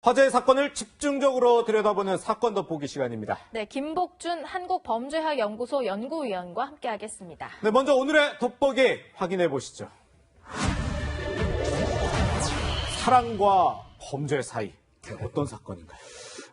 화제의 사건을 집중적으로 들여다보는 사건 돋보기 시간입니다. 네, 김복준 한국범죄학연구소 연구위원과 함께하겠습니다. 네, 먼저 오늘의 돋보기 확인해 보시죠. 사랑과 범죄 사이 어떤 사건인가요?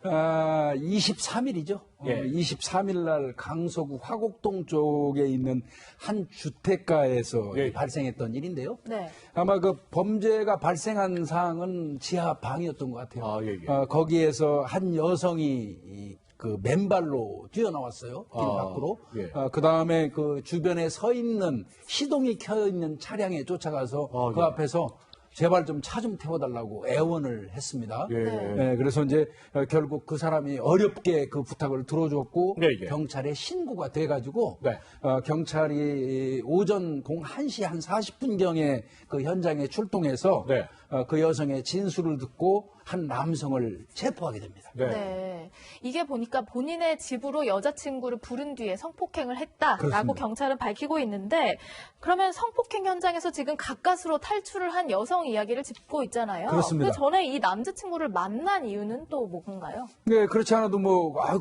23일이죠. 예. 23일 날 강서구 화곡동 쪽에 있는 한 주택가에서 예. 발생했던 일인데요. 네. 아마 그 범죄가 발생한 사항은 지하 방이었던 것 같아요. 아, 예, 예. 거기에서 한 여성이 그 맨발로 뛰어나왔어요. 길 밖으로. 예. 그 다음에 그 주변에 서 있는 시동이 켜 있는 차량에 쫓아가서 그 예. 앞에서 제발 좀 차 좀 태워달라고 애원을 했습니다. 예. 네, 그래서 이제 결국 그 사람이 어렵게 그 부탁을 들어줬고 네, 예. 경찰에 신고가 돼가지고 네. 경찰이 오전 1시 한 40분경에 그 현장에 출동해서 네. 그 여성의 진술을 듣고 한 남성을 체포하게 됩니다. 네. 네. 이게 보니까 본인의 집으로 여자친구를 부른 뒤에 성폭행을 했다라고 그렇습니다. 경찰은 밝히고 있는데, 그러면 성폭행 현장에서 지금 가까스로 탈출을 한 여성 이야기를 짚고 있잖아요. 그렇습니다. 그 전에 이 남자친구를 만난 이유는 또 뭔가요? 네, 그렇지 않아도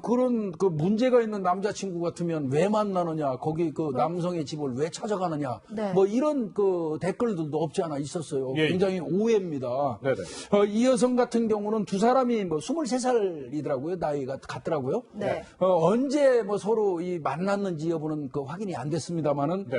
그런 그 문제가 있는 남자친구 같으면 왜 만나느냐, 거기 그 남성의 집을 왜 찾아가느냐, 네. 이런 그 댓글들도 없지 않아 있었어요. 예. 굉장히 오해입니다. 네네. 이 여성 같은 경우는 두 사람이 23살이더라고요. 나이가 같더라고요. 네. 언제 서로 이 만났는지 여부는 그 확인이 안 됐습니다만은, 네.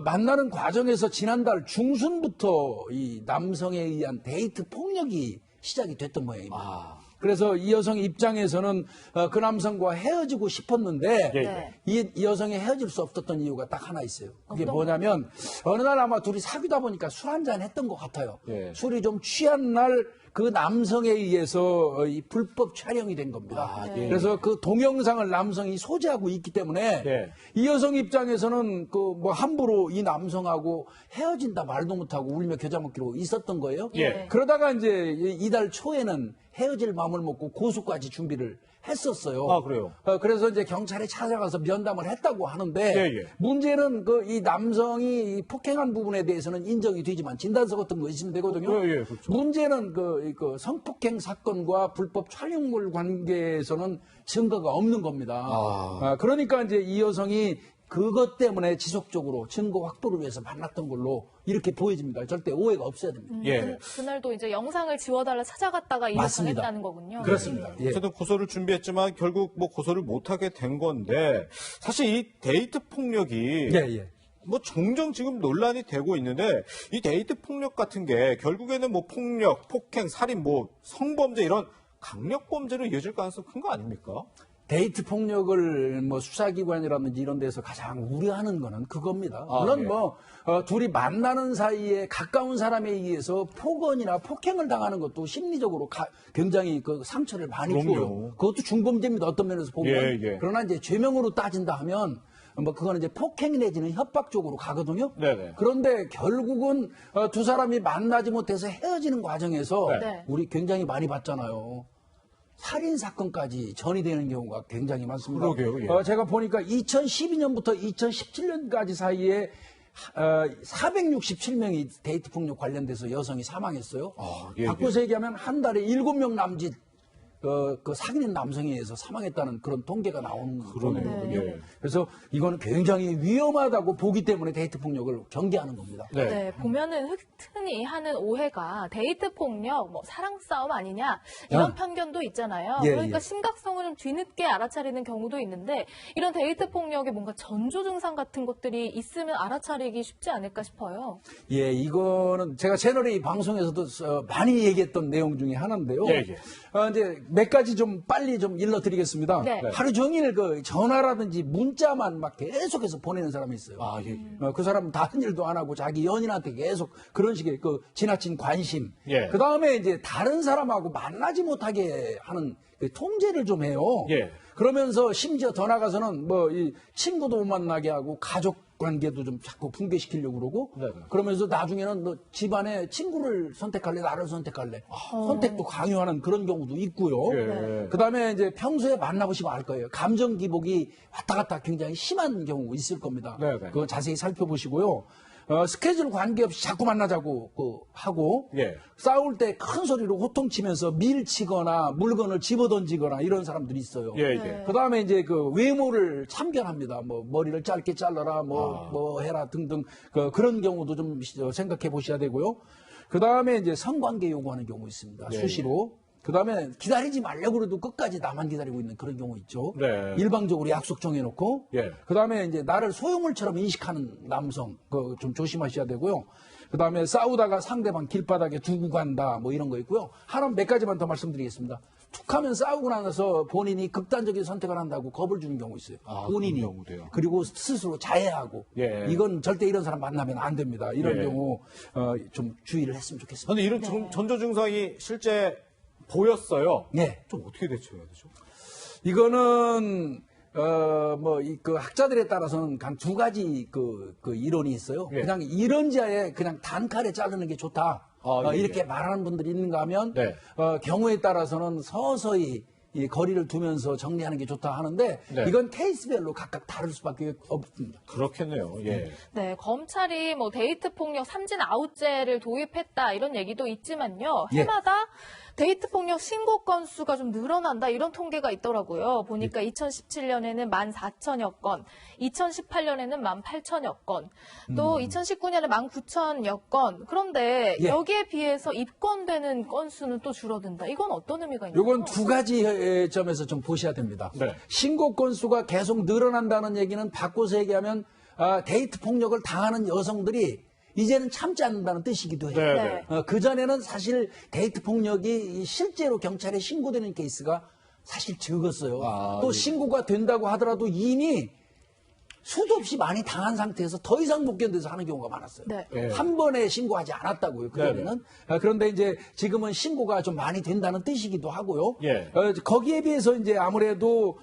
만나는 과정에서 지난달 중순부터 이 남성에 의한 데이트 폭력이 시작이 됐던 모양입니다. 그래서 이 여성 입장에서는 그 남성과 헤어지고 싶었는데 예, 네. 이 여성이 헤어질 수 없었던 이유가 딱 하나 있어요. 그게 어떤 뭐냐면 어느 날 아마 둘이 사귀다 보니까 술 한잔 했던 것 같아요. 예. 술이 좀 취한 날 그 남성에 의해서 이 불법 촬영이 된 겁니다. 예. 그래서 그 동영상을 남성이 소지하고 있기 때문에 예. 이 여성 입장에서는 함부로 이 남성하고 헤어진다 말도 못하고 울며 겨자 먹기로 있었던 거예요. 예. 그러다가 이제 이달 초에는 헤어질 마음을 먹고 고소까지 준비를 했었어요. 아, 그래요? 그래서 이제 경찰에 찾아가서 면담을 했다고 하는데 예, 예. 문제는 이 남성이 이 폭행한 부분에 대해서는 인정이 되지만 진단서 같은 거 있으면 되거든요. 예, 예, 그렇죠. 문제는 그 성폭행 사건과 불법 촬영물 관계에서는 증거가 없는 겁니다. 그러니까 이제 이 여성이 그것 때문에 지속적으로 증거 확보를 위해서 만났던 걸로 이렇게 보여집니다. 절대 오해가 없어야 됩니다. 예. 그날도 이제 영상을 지워달라 찾아갔다가 이렇게 맞습니다. 했다는 거군요. 그렇습니다. 예. 어쨌든 고소를 준비했지만 결국 고소를 못하게 된 건데, 사실 이 데이트 폭력이 예. 종종 지금 논란이 되고 있는데, 이 데이트 폭력 같은 게 결국에는 폭력, 폭행, 살인, 성범죄 이런 강력 범죄로 이어질 가능성이 큰 거 아닙니까? 데이트 폭력을 수사기관이라든지 이런 데서 가장 우려하는 거는 그겁니다. 물론 예. 둘이 만나는 사이에 가까운 사람에 의해서 폭언이나 폭행을 당하는 것도 심리적으로 굉장히 그 상처를 많이 그럼요. 줘요. 그것도 중범죄입니다. 어떤 면에서 보면. 예. 그러나 이제 죄명으로 따진다 하면 그거는 이제 폭행 내지는 협박 쪽으로 가거든요. 네네. 그런데 결국은 두 사람이 만나지 못해서 헤어지는 과정에서 네. 우리 굉장히 많이 봤잖아요. 살인 사건까지 전이되는 경우가 굉장히 많습니다. 그러게요, 예. 제가 보니까 2012년부터 2017년까지 사이에 467명이 데이트 폭력 관련돼서 여성이 사망했어요. 예, 바꿔서 얘기하면 한 달에 7명 남짓 그 사귀는 남성에 의해서 사망했다는 그런 통계가 나오는 거거든요. 예. 그래서 이거는 굉장히 위험하다고 보기 때문에 데이트 폭력을 경계하는 겁니다. 네, 보면은 흔히 하는 오해가 데이트 폭력, 사랑 싸움 아니냐 이런 편견도 있잖아요. 예, 그러니까 예. 심각성을 좀 뒤늦게 알아차리는 경우도 있는데, 이런 데이트 폭력에 뭔가 전조 증상 같은 것들이 있으면 알아차리기 쉽지 않을까 싶어요. 예, 이거는 제가 채널의 이 방송에서도 많이 얘기했던 내용 중에 하나인데요. 예. 이제 몇 가지 좀 빨리 좀 일러드리겠습니다. 네. 하루 종일 그 전화라든지 문자만 막 계속해서 보내는 사람이 있어요. 예. 그 사람은 다른 일도 안 하고 자기 연인한테 계속 그런 식의 그 지나친 관심. 예. 그 다음에 이제 다른 사람하고 만나지 못하게 하는 그 통제를 좀 해요. 예. 그러면서 심지어 더 나가서는 이 친구도 못 만나게 하고 가족 관계도 좀 자꾸 붕괴시키려고 그러고 네네. 그러면서 나중에는 집안에 친구를 선택할래 나를 선택할래 선택도 강요하는 그런 경우도 있고요. 예. 그다음에 이제 평소에 만나보시면 알 거예요. 감정 기복이 왔다 갔다 굉장히 심한 경우 있을 겁니다. 네네. 그거 자세히 살펴보시고요. 스케줄 관계없이 자꾸 만나자고 하고 예. 싸울 때 큰 소리로 호통치면서 밀치거나 물건을 집어던지거나 이런 사람들이 있어요. 예, 네. 예. 그다음에 이제 그 외모를 참견합니다. 뭐 머리를 짧게 잘라라, 뭐 해라 등등 그런 경우도 좀 생각해 보셔야 되고요. 그다음에 이제 성관계 요구하는 경우 있습니다. 예, 수시로. 그다음에 기다리지 말려고 그래도 끝까지 나만 기다리고 있는 그런 경우 있죠. 네. 일방적으로 약속 정해놓고. 예. 그다음에 이제 나를 소유물처럼 인식하는 남성 좀 조심하셔야 되고요. 그다음에 싸우다가 상대방 길바닥에 두고 간다 뭐 이런 거 있고요. 하나 몇 가지만 더 말씀드리겠습니다. 툭하면 싸우고 나서 본인이 극단적인 선택을 한다고 겁을 주는 경우 있어요. 본인이. 그런 경우도요. 그리고 스스로 자해하고. 예. 이건 절대 이런 사람 만나면 안 됩니다. 이런 예. 경우 좀 주의를 했으면 좋겠습니다. 근데 이런 전조 증상이 실제 보였어요. 네. 좀 어떻게 대처해야 되죠? 이거는 그 학자들에 따라서는 한 두 가지 그 이론이 있어요. 예. 그냥 이런자에 그냥 단칼에 자르는 게 좋다. 예, 이렇게 예. 말하는 분들이 있는가 하면 네. 경우에 따라서는 서서히 이 거리를 두면서 정리하는 게 좋다 하는데 네. 이건 케이스별로 각각 다를 수밖에 없습니다. 그렇겠네요. 예. 네, 검찰이 뭐 데이트 폭력 삼진 아웃제를 도입했다 이런 얘기도 있지만요. 예. 해마다 데이트 폭력 신고 건수가 좀 늘어난다 이런 통계가 있더라고요. 보니까 2017년에는 14,000여 건, 2018년에는 18,000여 건, 또 2019년에 19,000여 건. 그런데 예. 여기에 비해서 입건되는 건수는 또 줄어든다. 이건 어떤 의미가 있나요? 이건 두 가지 점에서 좀 보셔야 됩니다. 네. 신고 건수가 계속 늘어난다는 얘기는 바꿔서 얘기하면 데이트 폭력을 당하는 여성들이 이제는 참지 않는다는 뜻이기도 해요. 네. 네. 그전에는 사실 데이트 폭력이 실제로 경찰에 신고되는 케이스가 사실 적었어요. 또 예. 신고가 된다고 하더라도 이미 수도 없이 많이 당한 상태에서 더 이상 못 견뎌서 하는 경우가 많았어요. 네. 예. 한 번에 신고하지 않았다고요. 그전에는. 그런데 이제 지금은 신고가 좀 많이 된다는 뜻이기도 하고요. 예. 거기에 비해서 이제 아무래도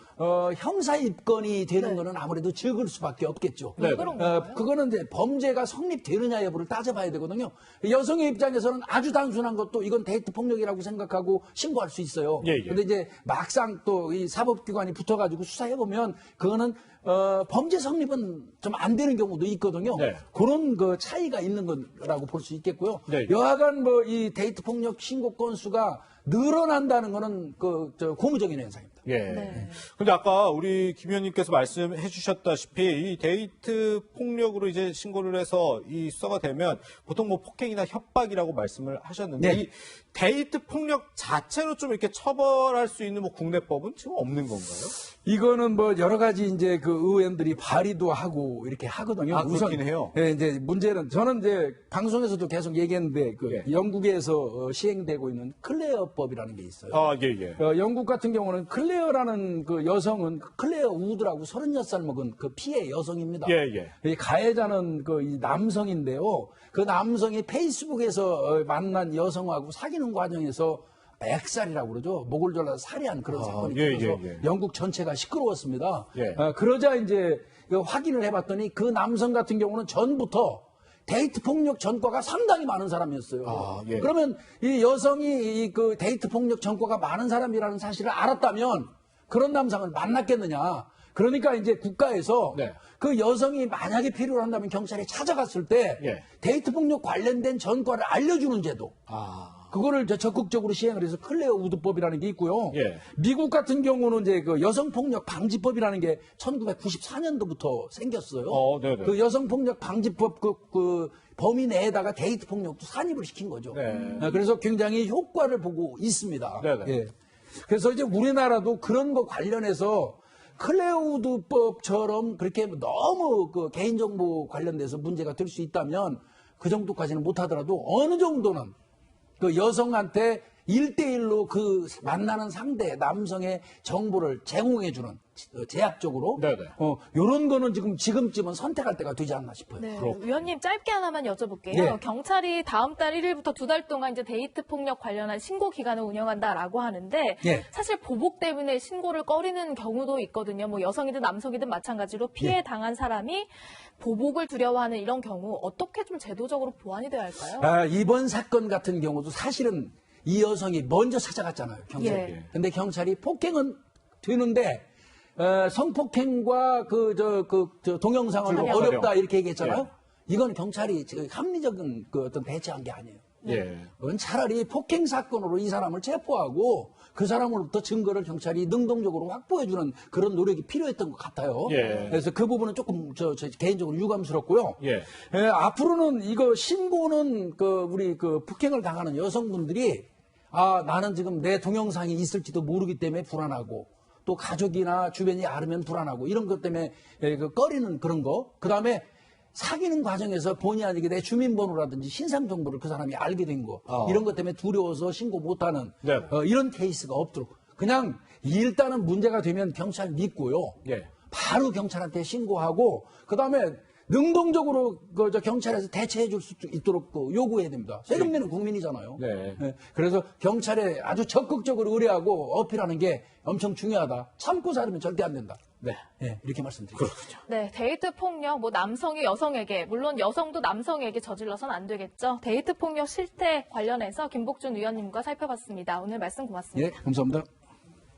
형사 입건이 되는 거는 아무래도 적을 수밖에 없겠죠. 네. 그런 건가요? 그거는 이제 범죄가 성립되느냐 여부를 따져봐야 되거든요. 여성의 입장에서는 아주 단순한 것도 이건 데이트 폭력이라고 생각하고 신고할 수 있어요. 예, 예. 근데 이제 막상 또 이 사법기관이 붙어가지고 수사해보면 그거는 범죄 성립은 좀 안 되는 경우도 있거든요. 네. 그런 그 차이가 있는 거라고 볼 수 있겠고요. 네. 여하간 뭐 이 데이트 폭력 신고 건수가 늘어난다는 거는 고무적인 현상입니다. 예. 네. 근데 아까 우리 김 의원님께서 말씀해 주셨다시피 이 데이트 폭력으로 이제 신고를 해서 이 수사가 되면 보통 뭐 폭행이나 협박이라고 말씀을 하셨는데 네. 이 데이트 폭력 자체로 좀 이렇게 처벌할 수 있는 뭐 국내법은 지금 없는 건가요? 이거는 뭐 여러 가지 이제 그 의원들이 발의도 하고 이렇게 하거든요. 그렇긴 해요. 예, 이제 문제는 저는 이제 방송에서도 계속 얘기했는데 그 예. 영국에서 시행되고 있는 클레어법이라는 게 있어요. 예, 예. 영국 같은 경우는 클레어라는 그 여성은 클레어 우드라고 36살 먹은 그 피해 여성입니다. 예, 예. 이 가해자는 이 남성인데요. 그 남성이 페이스북에서 만난 여성하고 사귀는 과정에서 액살이라고 그러죠. 목을 졸라 살해한 그런 사건이 예, 있어서 예, 예. 영국 전체가 시끄러웠습니다. 예. 그러자 이제 확인을 해봤더니 그 남성 같은 경우는 전부터 데이트 폭력 전과가 상당히 많은 사람이었어요. 예. 그러면 이 여성이 그 데이트 폭력 전과가 많은 사람이라는 사실을 알았다면 그런 남성을 만났겠느냐. 그러니까 이제 국가에서 네. 그 여성이 만약에 필요로 한다면 경찰에 찾아갔을 때 예. 데이트 폭력 관련된 전과를 알려주는 제도. 그거를 이제 적극적으로 시행을 해서 클레어 우드법이라는 게 있고요. 예. 미국 같은 경우는 이제 그 여성폭력 방지법이라는 게 1994년도부터 생겼어요. 네네. 그 여성폭력 방지법 그 범위 내에다가 데이트 폭력도 산입을 시킨 거죠. 네. 그래서 굉장히 효과를 보고 있습니다. 네네. 예. 그래서 이제 우리나라도 그런 거 관련해서 클레어우드법처럼 그렇게 너무 그 개인정보 관련돼서 문제가 될 수 있다면 그 정도까지는 못하더라도 어느 정도는 그 여성한테 1대1로 그 만나는 상대 남성의 정보를 제공해주는 제약적으로 네네. 요런 거는 지금쯤은 선택할 때가 되지 않나 싶어요. 네, 그렇군요. 위원님 짧게 하나만 여쭤볼게요. 예. 경찰이 다음 달 1일부터 2달 동안 이제 데이트 폭력 관련한 신고 기간을 운영한다라고 하는데 예. 사실 보복 때문에 신고를 꺼리는 경우도 있거든요. 뭐 여성이든 남성이든 마찬가지로 피해 당한 사람이 보복을 두려워하는 이런 경우 어떻게 좀 제도적으로 보완이 돼야 할까요? 이번 사건 같은 경우도 사실은 이 여성이 먼저 찾아갔잖아요, 경찰에. 예. 근데 경찰이 폭행은 되는데 성폭행과 동영상은 좀 불법 어렵다 촬영. 이렇게 얘기했잖아요. 이건 경찰이 합리적인 그 어떤 배치한 게 아니에요. 예. 그건 차라리 폭행 사건으로 이 사람을 체포하고 그 사람으로부터 증거를 경찰이 능동적으로 확보해주는 그런 노력이 필요했던 것 같아요. 예. 그래서 그 부분은 조금 저 개인적으로 유감스럽고요. 예. 앞으로는 이거 신고는 우리 폭행을 당하는 여성분들이 나는 지금 내 동영상이 있을지도 모르기 때문에 불안하고 또 가족이나 주변이 알으면 불안하고 이런 것 때문에 꺼리는 그런 거. 그다음에 사귀는 과정에서 본의 아니게 내 주민번호라든지 신상 정보를 그 사람이 알게 된 거. 이런 것 때문에 두려워서 신고 못하는 네. 이런 케이스가 없도록. 그냥 일단은 문제가 되면 경찰 믿고요. 예. 바로 경찰한테 신고하고 그다음에 능동적으로 경찰에서 대처해 줄 수 있도록 요구해야 됩니다. 세금 내는 국민이잖아요. 네. 그래서 경찰에 아주 적극적으로 의뢰하고 어필하는 게 엄청 중요하다. 참고 살면 절대 안 된다. 네. 이렇게 말씀드립니다. 그렇군요. 네, 데이트 폭력, 남성이 여성에게, 물론 여성도 남성에게 저질러서는 안 되겠죠. 데이트 폭력 실태 관련해서 김복준 의원님과 살펴봤습니다. 오늘 말씀 고맙습니다. 예, 감사합니다.